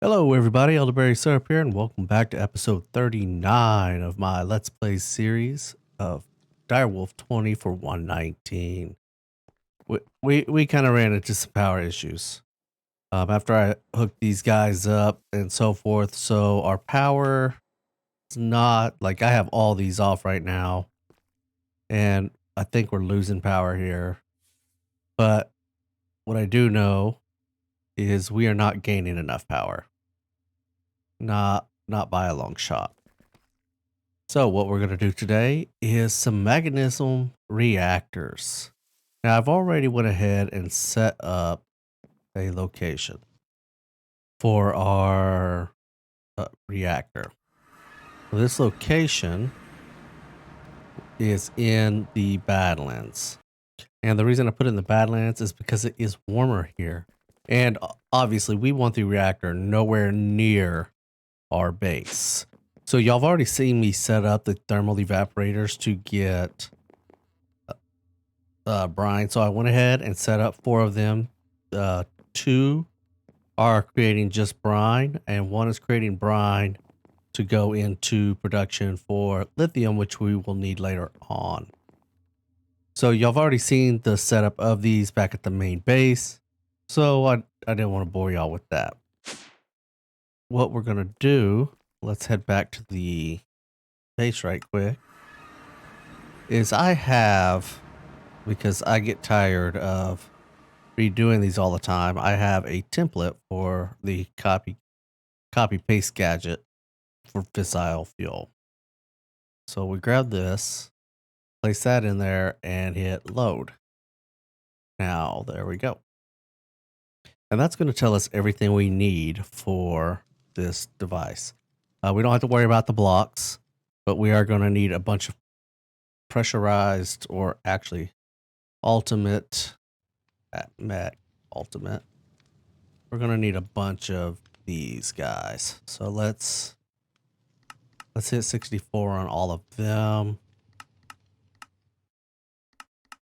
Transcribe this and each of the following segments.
Hello everybody, Elderberry Syrup here, and welcome back to episode 39 of my Let's Play series of Direwolf 20 for 119. We kind of ran into some power issues after I hooked these guys up and so forth, so our power is not, like I have all these off right now, and I think we're losing power here, but what I do know is we are not gaining enough power. Not by a long shot. So what we're going to do today is some mechanism reactors. Now I've already went ahead and set up a location for our reactor. This location is in the Badlands. And the reason I put it in the Badlands is because it is warmer here. And obviously we want the reactor nowhere near our base. So y'all have already seen me set up the thermal evaporators to get brine. So I went ahead and set up 4 of them. 2 are creating just brine, and 1 is creating brine to go into production for lithium, which we will need later on. So y'all have already seen the setup of these back at the main base. So I didn't want to bore y'all with that. What we're going to do, let's head back to the base right quick, is I have, because I get tired of redoing these all the time, I have a template for the copy paste gadget for Fissile Fuel. So we grab this, place that in there, and hit load. Now there we go. And that's going to tell us everything we need for this device. We don't have to worry about the blocks, but we are going to need a bunch of pressurized, or actually ultimate, ultimate. We're going to need a bunch of these guys. So let's hit 64 on all of them.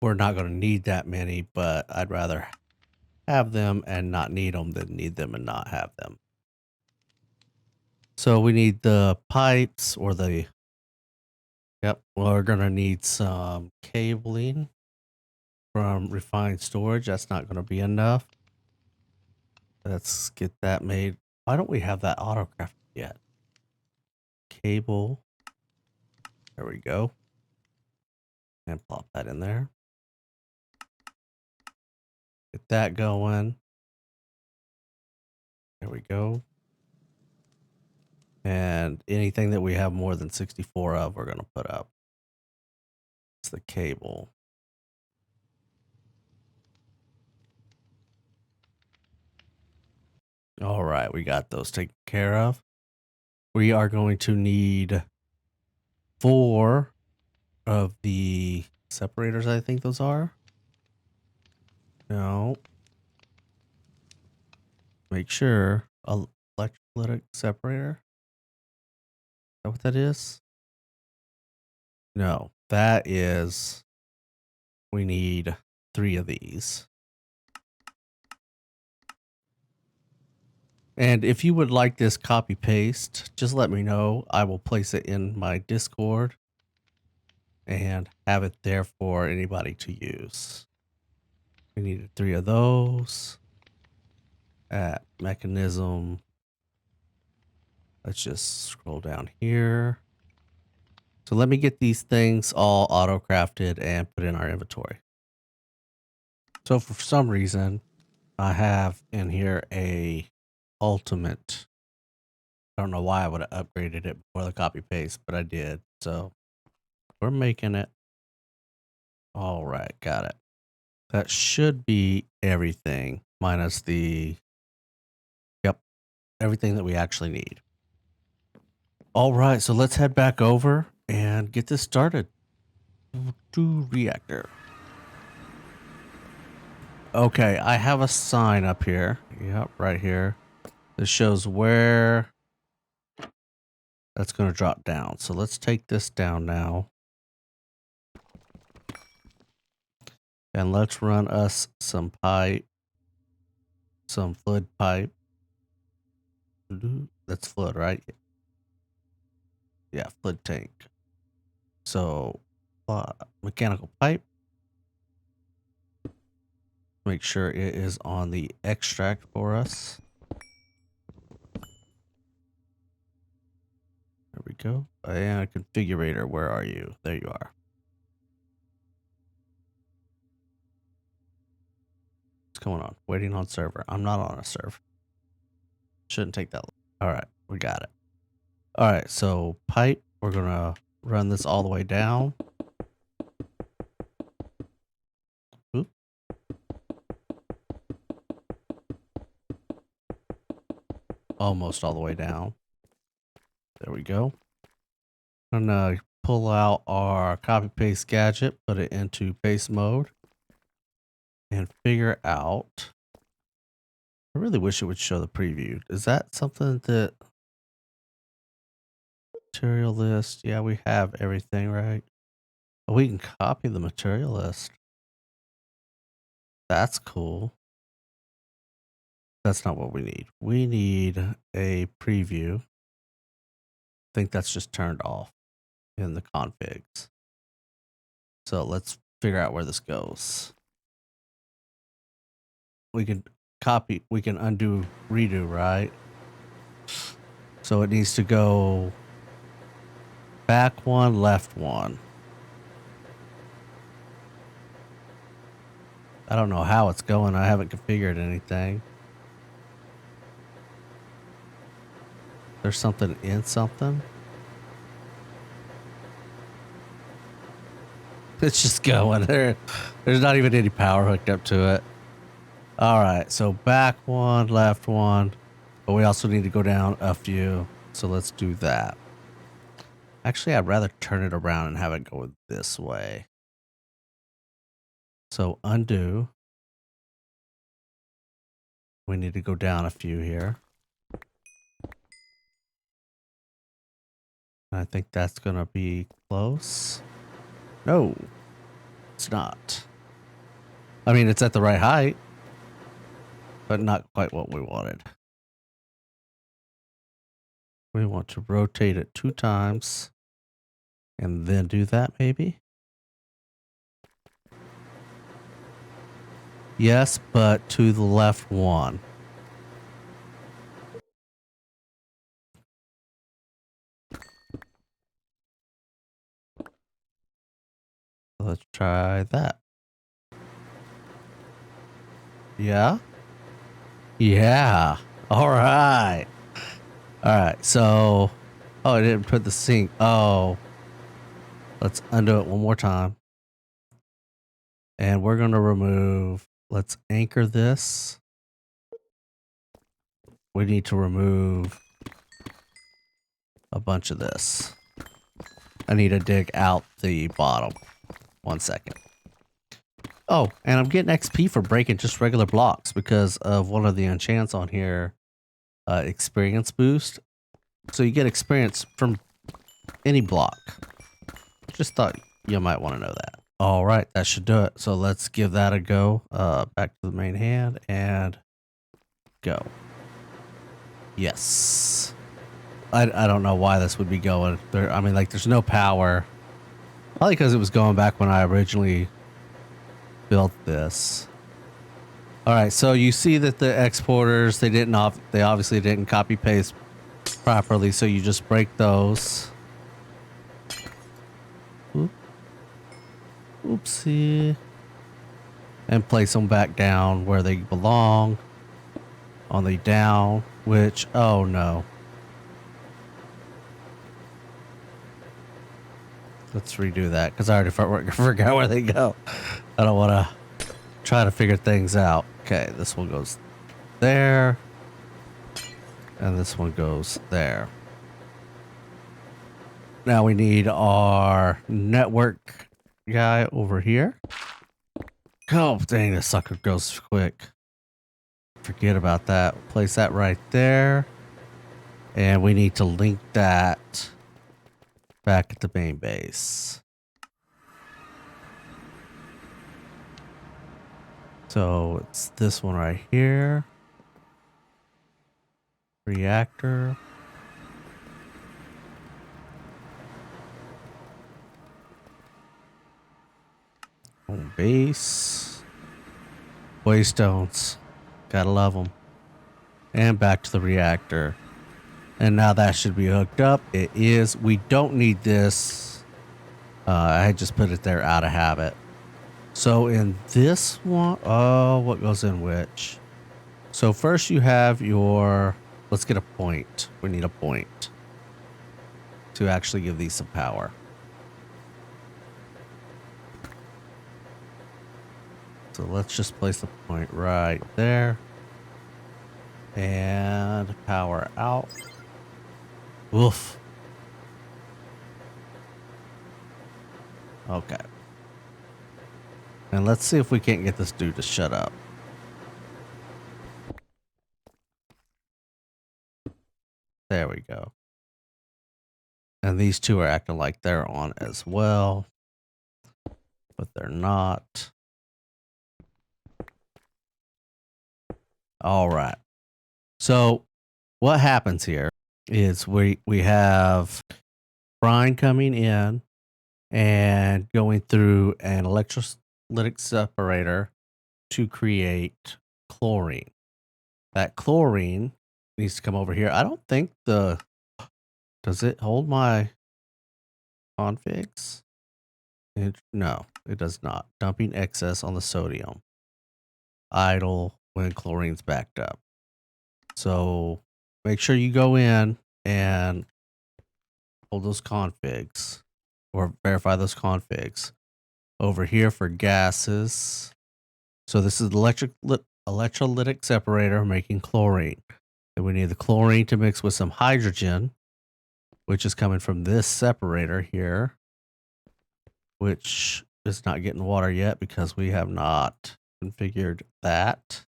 We're not going to need that many, but I'd rather have them and not need them than need them and not have them. So we need the pipes, or the, we're going to need some cabling from refined storage. That's not going to be enough. Let's get that made. Why don't we have that autocraft yet? Cable. There we go. And plop that in there. Get that going. There we go. And anything that we have more than 64 of, we're going to put up. It's the cable. All right, we got those taken care of. We are going to need 4 of the separators, I think those are. No. Make sure. Electrolytic separator. Is that what that is? No, that is, we need 3 of these. And if you would like this copy paste, just let me know. I will place it in my Discord and have it there for anybody to use. We needed 3 of those. At mechanism, let's just scroll down here. So let me get these things all auto crafted and put in our inventory. So for some reason, I have in here a ultimate. I don't know why I would have upgraded it before the copy paste, but I did. So we're making it. All right, got it. That should be everything minus the, everything that we actually need. All right, so let's head back over and get this started. To reactor. Okay, I have a sign up here. Yep, right here. This shows where that's going to drop down. So let's take this down now. And let's run us some pipe. Some fluid pipe. That's flood, right? Yeah, flood tank. So, mechanical pipe. Make sure it is on the extract for us. There we go. And configurator, where are you? There you are. What's going on? Waiting on server. I'm not on a server. Shouldn't take that long. All right, we got it. All right, so pipe, we're going to run this all the way down. Oop. Almost all the way down. There we go. I'm going to pull out our copy paste gadget, put it into paste mode, and figure out. I really wish it would show the preview. Is that something that material list? Yeah, we have everything, right? Oh, we can copy the material list. That's cool. That's not what we need. We need a preview. I think that's just turned off in the configs. So let's figure out where this goes. We can copy, we can undo, redo, right? So it needs to go back one, left one. I don't know how it's going. I haven't configured anything. There's something in something. It's just going there. There's not even any power hooked up to it. All right, so back one, left one, but we also need to go down a few. So let's do that. Actually, I'd rather turn it around and have it go this way. So undo. We need to go down a few here. I think that's going to be close. No, it's not. I mean, it's at the right height, but not quite what we wanted. We want to rotate it 2 times and then do that maybe. Yes, but to the left one. Let's try that. Yeah? Yeah. All right. All right. So, oh, I didn't put the sink. Oh, let's undo it one more time. And we're going to remove, let's anchor this. We need to remove a bunch of this. I need to dig out the bottom. 1 second. Oh, and I'm getting XP for breaking just regular blocks because of one of the enchants on here, experience boost. So you get experience from any block. Just thought you might want to know that. All right, that should do it. So let's give that a go. Back to the main hand and go. Yes. I don't know why this would be going. I mean, like, there's no power. Probably because it was going back when I originally built this. All right, so you see that the exporters, they obviously didn't copy paste properly, so you just break those. Oopsie. And place them back down where they belong. On the down, which, oh no. Let's redo that because I already forgot where they go. I don't want to try to figure things out. Okay, this one goes there. And this one goes there. Now we need our network guy over here. Oh, dang, this sucker goes quick. Forget about that. Place that right there. And we need to link that back at the main base. So it's this one right here. reactor. Home base. Waystones. Gotta love them. And back to the reactor. And now that should be hooked up. It is. We don't need this. I just put it there out of habit. So in this one, oh, what goes in which? So first you have your, let's get a point. We need a point to actually give these some power. So let's just place the point right there. And power out. Woof. Okay. And let's see if we can't get this dude to shut up. There we go. And these two are acting like they're on as well. But they're not. All right. So what happens here is we have brine coming in and going through an electrolytic separator to create chlorine. That chlorine needs to come over here. I don't think does it hold my configs? No, it does not. Dumping excess on the sodium. Idle when chlorine's backed up. So make sure you go in and hold those configs or verify those configs. Over here for gases. So this is the electrolytic separator making chlorine. And we need the chlorine to mix with some hydrogen, which is coming from this separator here, which is not getting water yet because we have not configured that.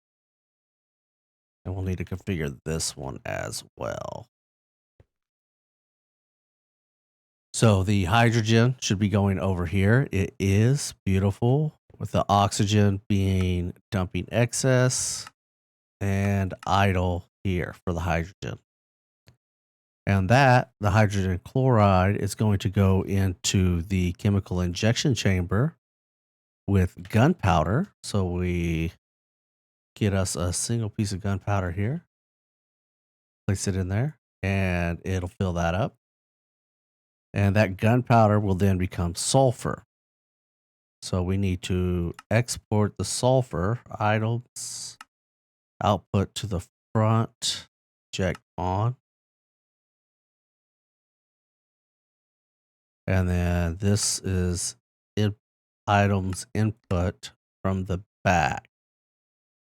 And we'll need to configure this one as well. So the hydrogen should be going over here. It is beautiful, with the oxygen being dumping excess and idle here for the hydrogen. And that, the hydrogen chloride, is going to go into the chemical injection chamber with gunpowder. So we get us a single piece of gunpowder here, place it in there, and it'll fill that up. And that gunpowder will then become sulfur. So we need to export the sulfur items, output to the front, eject on. And then this is items input from the back.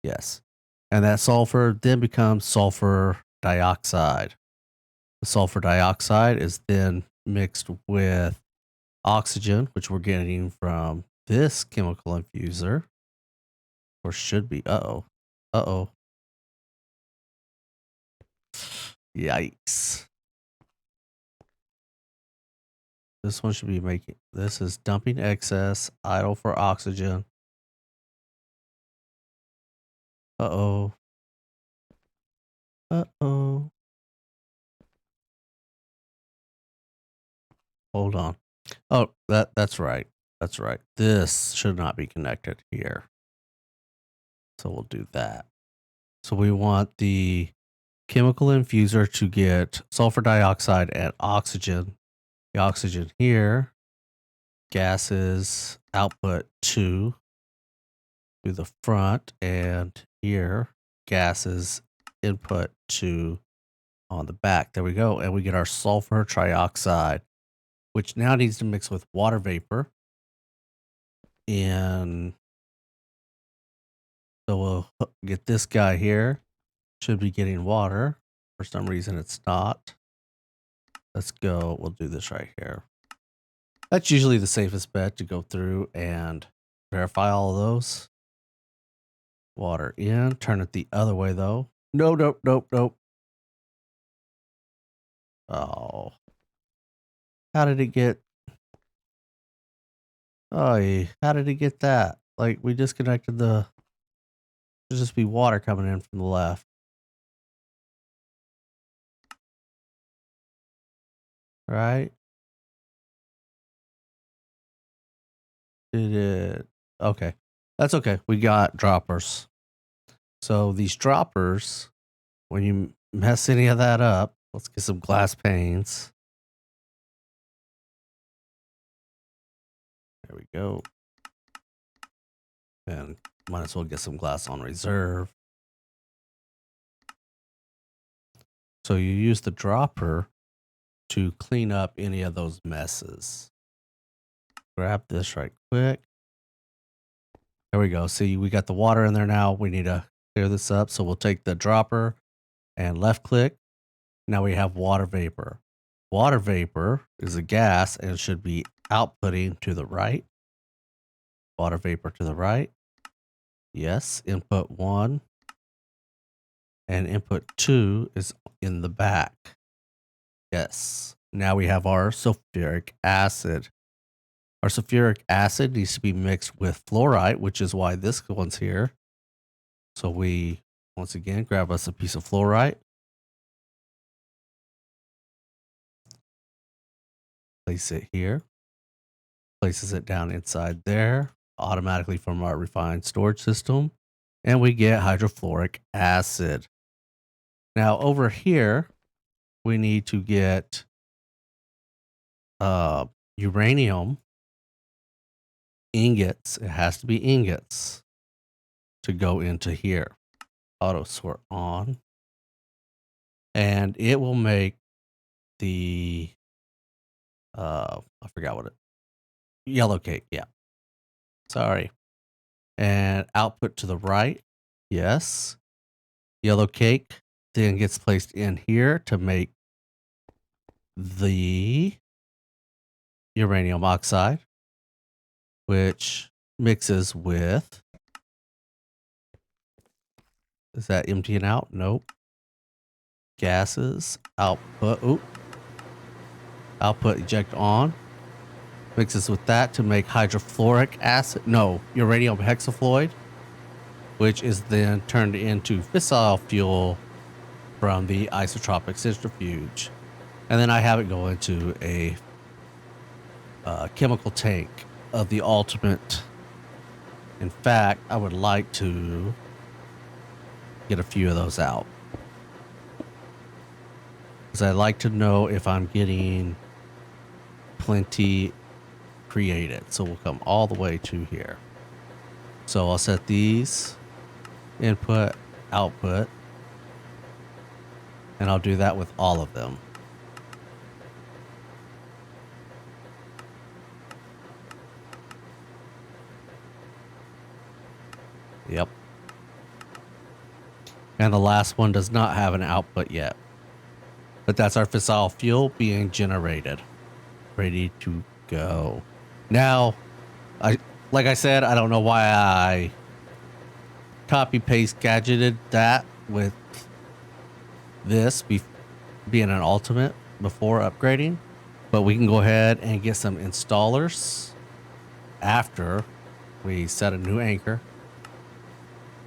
Yes. And that sulfur then becomes sulfur dioxide. The sulfur dioxide is then mixed with oxygen, which we're getting from this chemical infuser, or should be. Uh-oh. Yikes. This one should be making, this is dumping excess, idle for oxygen. Uh-oh. Hold on. Oh, that's right. That's right. This should not be connected here. So we'll do that. So we want the chemical infuser to get sulfur dioxide and oxygen. The oxygen here, gases output 2 to the front, and here gases input 2 on the back. There we go. And we get our sulfur trioxide, which now needs to mix with water vapor. And so we'll get this guy here. Should be getting water. For some reason it's not. Let's go. We'll do this right here. That's usually the safest bet, to go through and verify all of those. Water in. Turn it the other way though. Nope. Oh. How did it get? Oh, how did it get that? Like, we disconnected the... There's just be water coming in from the left. right? Did it? Okay. That's okay. We got droppers. So these droppers, when you mess any of that up, let's get some glass panes. There we go. And might as well get some glass on reserve. So you use the dropper to clean up any of those messes. Grab this right quick. There we go. See, we got the water in there now. We need to clear this up. So we'll take the dropper and left click. Now we have water vapor. Water vapor is a gas and should be outputting to the right. Water vapor to the right. Yes. Input 1 and input 2 is in the back. Yes. Now we have our sulfuric acid. Our sulfuric acid needs to be mixed with fluorite, which is why this one's here. So we, once again, grab us a piece of fluorite. Place it here. Places it down inside there, automatically from our refined storage system. And we get hydrofluoric acid. Now over here, we need to get uranium ingots. It has to be ingots to go into here. Auto sort on. And it will make the I forgot what it, yellow cake. Yeah. Sorry. And output to the right. Yes. Yellow cake then gets placed in here to make the uranium oxide, which mixes with, is that emptying out? Nope. Gases, output, oop. Output eject on. Mixes with that to make hydrofluoric acid, no, uranium hexafluoride, which is then turned into fissile fuel from the isotropic centrifuge. And then I have it go into a chemical tank of the ultimate. In fact, I would like to get a few of those out, because I'd like to know if I'm getting plenty created. So we'll come all the way to here. So I'll set these input, output, and I'll do that with all of them. Yep. And the last one does not have an output yet. But that's our fissile fuel being generated. Ready to go. Now, like I said, I don't know why I copy paste gadgeted that with this being an ultimate before upgrading. But we can go ahead and get some installers after we set a new anchor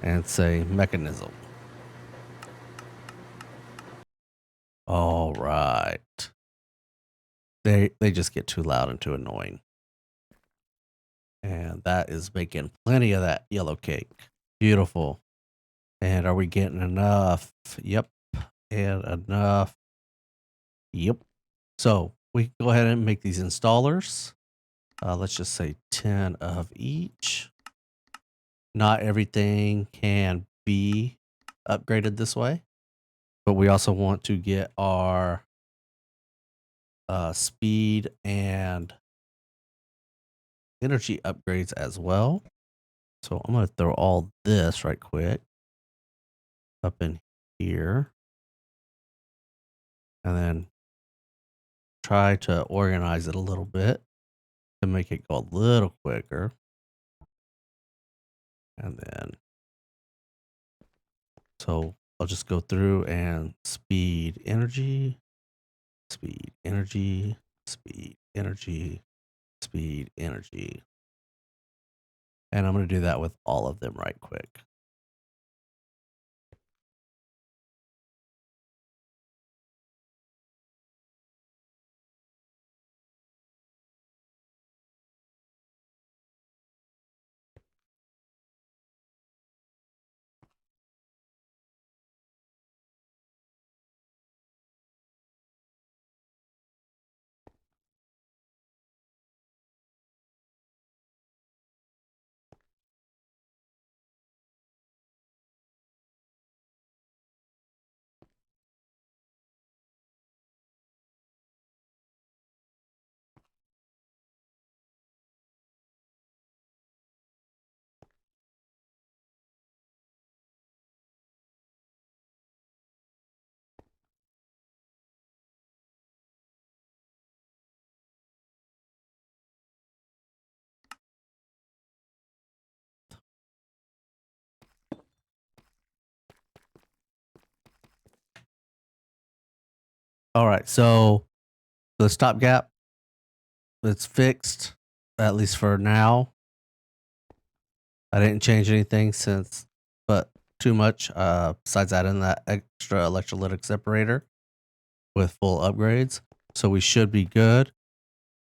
and say mechanism. All right. They just get too loud and too annoying. And that is making plenty of that yellow cake. Beautiful. And are we getting enough? Yep. And enough. Yep. So we can go ahead and make these installers. Let's just say 10 of each. Not everything can be upgraded this way, but we also want to get our speed and energy upgrades as well. So I'm going to throw all this right quick up in here, and then try to organize it a little bit to make it go a little quicker. And then, so I'll just go through and speed, energy, speed, energy, speed, energy, speed, energy. And I'm going to do that with all of them right quick. All right, so the stopgap, it's fixed, at least for now. I didn't change anything since, but too much. Besides adding that extra electrolytic separator with full upgrades, so we should be good.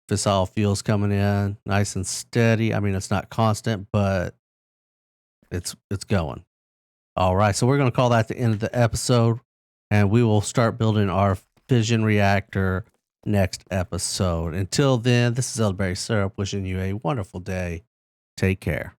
Fissile Fuel's coming in nice and steady. I mean, it's not constant, but it's going. All right, so we're going to call that the end of the episode, and we will start building our fission reactor next episode. Until then, this is Elderberry Syrup wishing you a wonderful day. Take care.